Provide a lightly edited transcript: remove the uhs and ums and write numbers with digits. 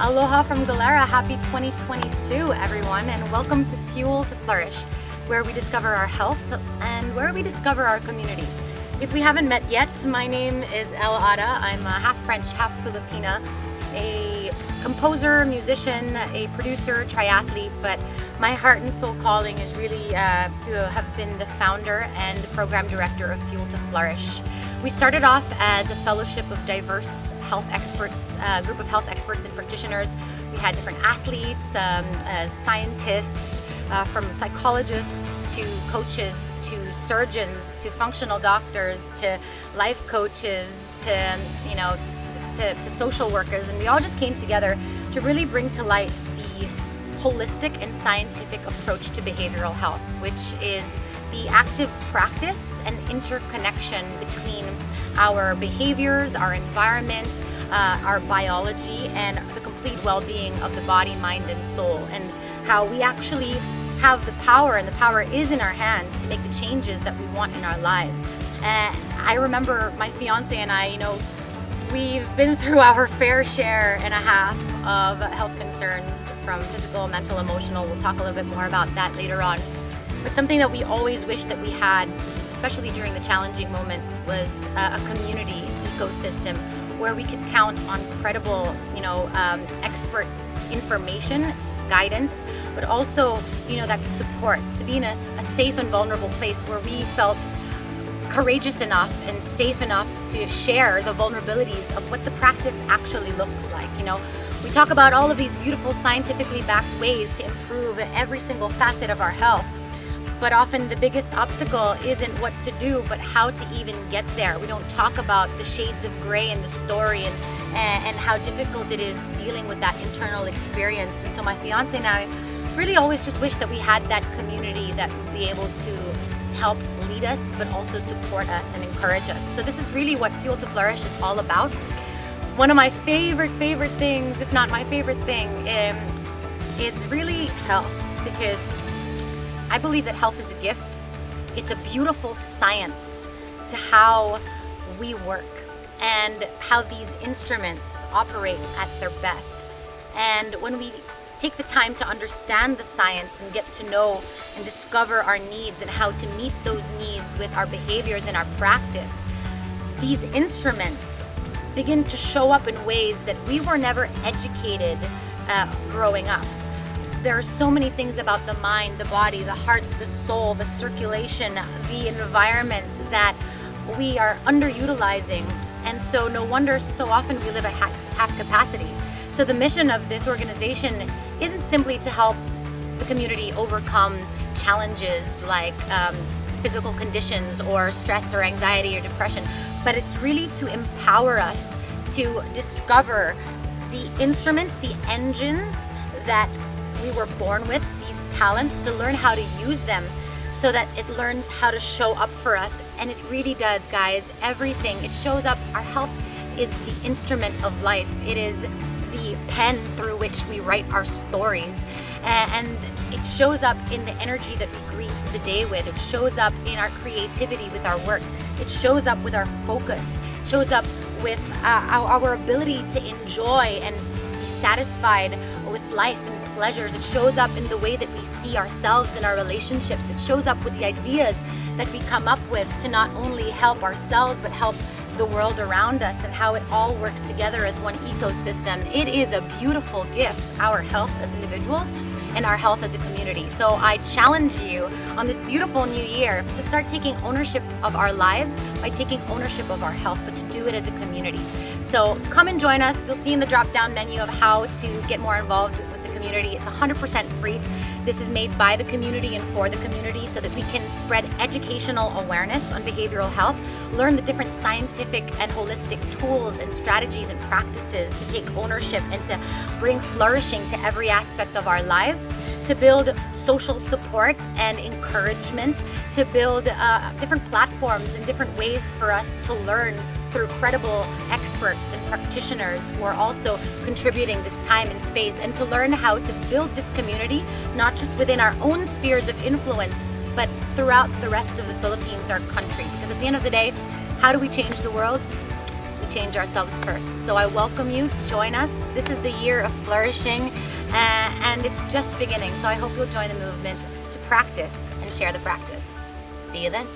Aloha from Galera. Happy 2022, everyone, and welcome to Fuel to Flourish, where we discover our health and where we discover our community. If we haven't met yet, my name is Elle Adda. I'm half French, half Filipina, a composer, musician, a producer, triathlete, but my heart and soul calling is really to have been the founder and the program director of Fuel to Flourish. We started off as a fellowship of diverse health experts, a group of health experts and practitioners. We had different athletes, scientists, from psychologists to coaches to surgeons to functional doctors to life coaches to social workers, and we all just came together to really bring to light the holistic and scientific approach to behavioral health, which is the active practice and interconnection between our behaviors, our environment, our biology, and the complete well-being of the body, mind, and soul, and how we actually have the power, and the power is in our hands to make the changes that we want in our lives. I remember my fiance and I, we've been through our fair share and a half of health concerns, from physical, mental, emotional. We'll talk a little bit more about that later on. But something that we always wish that we had, especially during the challenging moments, was a community ecosystem where we could count on credible, expert information, guidance, but also, that support, to be in a safe and vulnerable place where we felt courageous enough and safe enough to share the vulnerabilities of what the practice actually looks like. We talk about all of these beautiful scientifically backed ways to improve every single facet of our health, but often the biggest obstacle isn't what to do, but how to even get there. We don't talk about the shades of gray in the story and how difficult it is dealing with that internal experience. And so my fiance and I really always just wish that we had that community that would be able to help lead us, but also support us and encourage us. So this is really what Fuel to Flourish is all about. One of my favorite things, if not my favorite thing, is really health, because I believe that health is a gift. It's a beautiful science to how we work and how these instruments operate at their best. And when we take the time to understand the science and get to know and discover our needs and how to meet those needs with our behaviors and our practice, these instruments begin to show up in ways that we were never educated growing up. There are so many things about the mind, the body, the heart, the soul, the circulation, the environment that we are underutilizing. And so no wonder so often we live at half capacity. So the mission of this organization isn't simply to help the community overcome challenges like physical conditions or stress or anxiety or depression, but it's really to empower us to discover the instruments, the engines that we were born with, these talents, to learn how to use them so that it learns how to show up for us. And it really does, guys, everything. It shows up. Our health is the instrument of life. It is the pen through which we write our stories. And it shows up in the energy that we greet the day with. It shows up in our creativity with our work. It shows up with our focus. It shows up with our ability to enjoy and be satisfied with life and pleasures. It shows up in the way that we see ourselves in our relationships. It shows up with the ideas that we come up with to not only help ourselves but help the world around us, and how it all works together as one ecosystem. It is a beautiful gift, our health as individuals and our health as a community. So I challenge you on this beautiful new year to start taking ownership of our lives by taking ownership of our health, but to do it as a community. So come and join us. You'll see in the drop-down menu of how to get more involved with the community. It's 100% free. This is made by the community and for the community so that we can spread educational awareness on behavioral health, learn the different scientific and holistic tools and strategies and practices to take ownership and to bring flourishing to every aspect of our lives, to build social support and encouragement, to build different platforms and different ways for us to learn through credible experts and practitioners who are also contributing this time and space, and to learn how to build this community, not just within our own spheres of influence, but throughout the rest of the Philippines, our country. Because at the end of the day, how do we change the world? We change ourselves first. So I welcome you, join us. This is the year of flourishing, and it's just beginning. So I hope you'll join the movement to practice and share the practice. See you then.